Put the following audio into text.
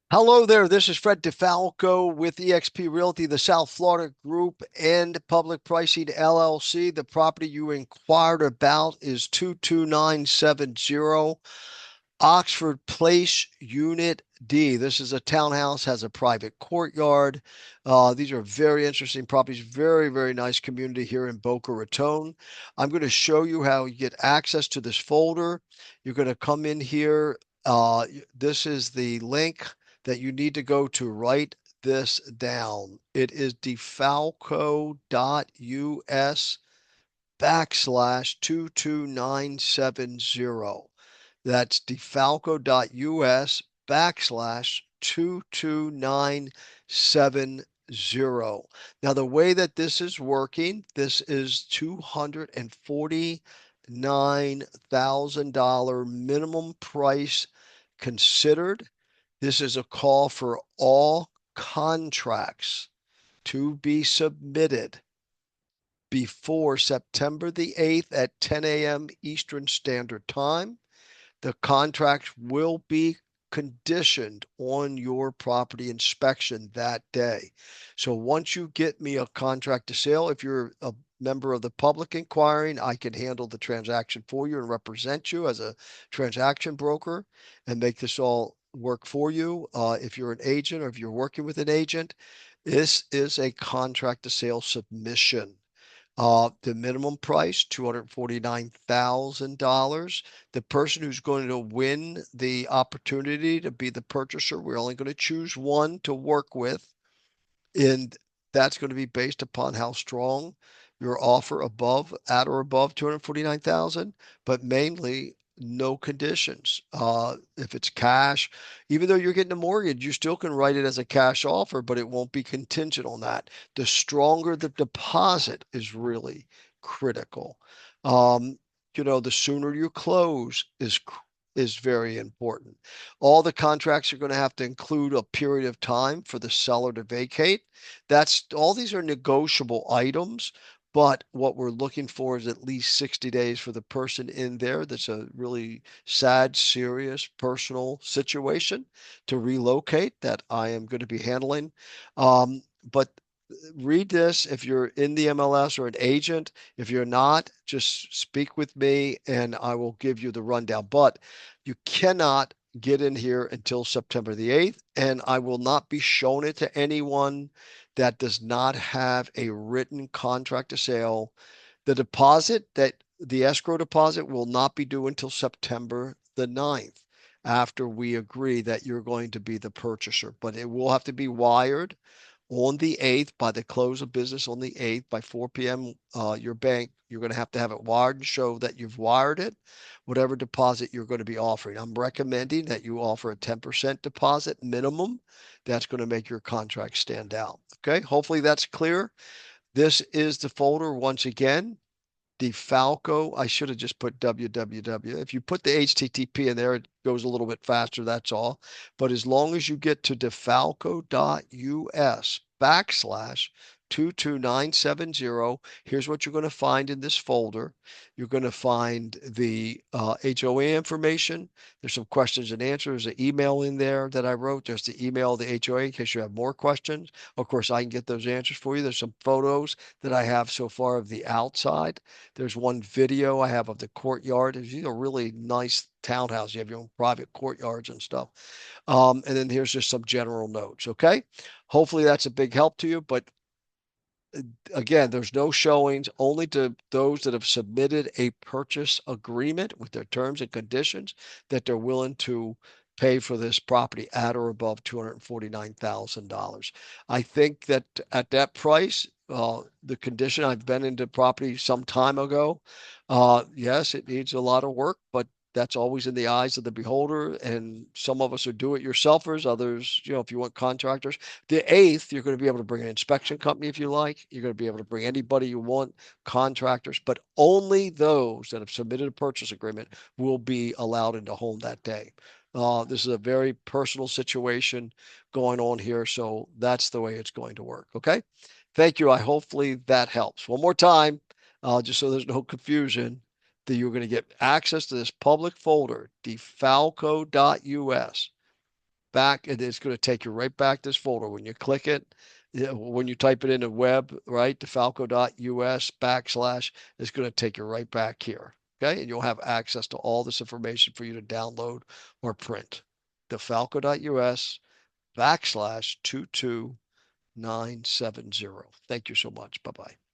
Hello there. This is Fred DeFalco with eXp Realty, the South Florida Group and Public Pricing LLC. The property you inquired about is 22970 Oxford Place, Unit D. This is a townhouse, has a private courtyard. These are very interesting properties. Very, very nice community here in Boca Raton. I'm going to show you how you get access to this folder. You're going to come in here. This is the link that you need to go to. Write this down. It is defalco.us backslash 22970. That's defalco.us backslash 22970. Now, the way that this is working, this is $249,000 minimum price considered. This is a call for all contracts to be submitted before September the 8th at 10 a.m. Eastern Standard Time. The contract will be conditioned on your property inspection that day. So once you get me a contract to sale, if you're a member of the public inquiring, I can handle the transaction for you and represent you as a transaction broker and make this all work for you. If you're an agent or if you're working with an agent, this is a contract to sale submission. The minimum price, $249,000. The person who's going to win the opportunity to be the purchaser, we're only going to choose one to work with. And that's going to be based upon how strong your offer at or above 249,000, but mainly no conditions. If it's cash, even though you're getting a mortgage, you still can write it as a cash offer, but it won't be contingent on that. The stronger the deposit is really critical. Um, the sooner you close is very important. All the contracts are going to have to include a period of time for the seller to vacate. That's all these are negotiable items, but what we're looking for is at least 60 days for the person in there that's a really sad, serious, personal situation to relocate that I am going to be handling. But read this if you're in the MLS or an agent. If you're not, just speak with me and I will give you the rundown. But you cannot get in here until September the 8th, and I will not be showing it to anyone that does not have a written contract to sale. The escrow deposit will not be due until September the 9th after we agree that you're going to be the purchaser, but it will have to be wired on the 8th by the close of business on the 8th by 4 p.m. Your bank, you're going to have it wired and show that you've wired it, whatever deposit you're going to be offering. I'm recommending that you offer a 10% deposit minimum. That's going to make your contract stand out. Okay, hopefully that's clear. This is the folder once again. DeFalco. I should have just put www. If you put the HTTP in there, it goes a little bit faster. That's all. But as long as you get to defalco.us backslash 22970, here's what you're going to find in this folder. You're going to find the HOA information. There's some questions and answers, an email in there that I wrote. There's the email, the HOA, in case you have more questions. Of course, I can get those answers for you. There's some photos that I have so far of the outside. There's one video I have of the courtyard. It's a really nice townhouse. You have your own private courtyards and stuff. And then here's just some general notes. Okay. Hopefully that's a big help to you. But again, there's no showings, only to those that have submitted a purchase agreement with their terms and conditions that they're willing to pay for this property at or above $249,000. I think that at that price, the condition, I've been into property some time ago. Yes, it needs a lot of work, but that's always in the eyes of the beholder. And some of us are do-it-yourselfers. Others, if you want contractors. The 8th, you're going to be able to bring an inspection company if you like. You're going to be able to bring anybody you want, contractors, but only those that have submitted a purchase agreement will be allowed into home that day. This is a very personal situation going on here, so that's the way it's going to work. Okay. Thank you. Hopefully that helps. One more time, just so there's no confusion, that you're going to get access to this public folder, defalco.us back, and it's going to take you right back to this folder. When you click it, when you type it in the web, right, defalco.us /, it's going to take you right back here. Okay, and you'll have access to all this information for you to download or print. defalco.us /22970. Thank you so much. Bye-bye.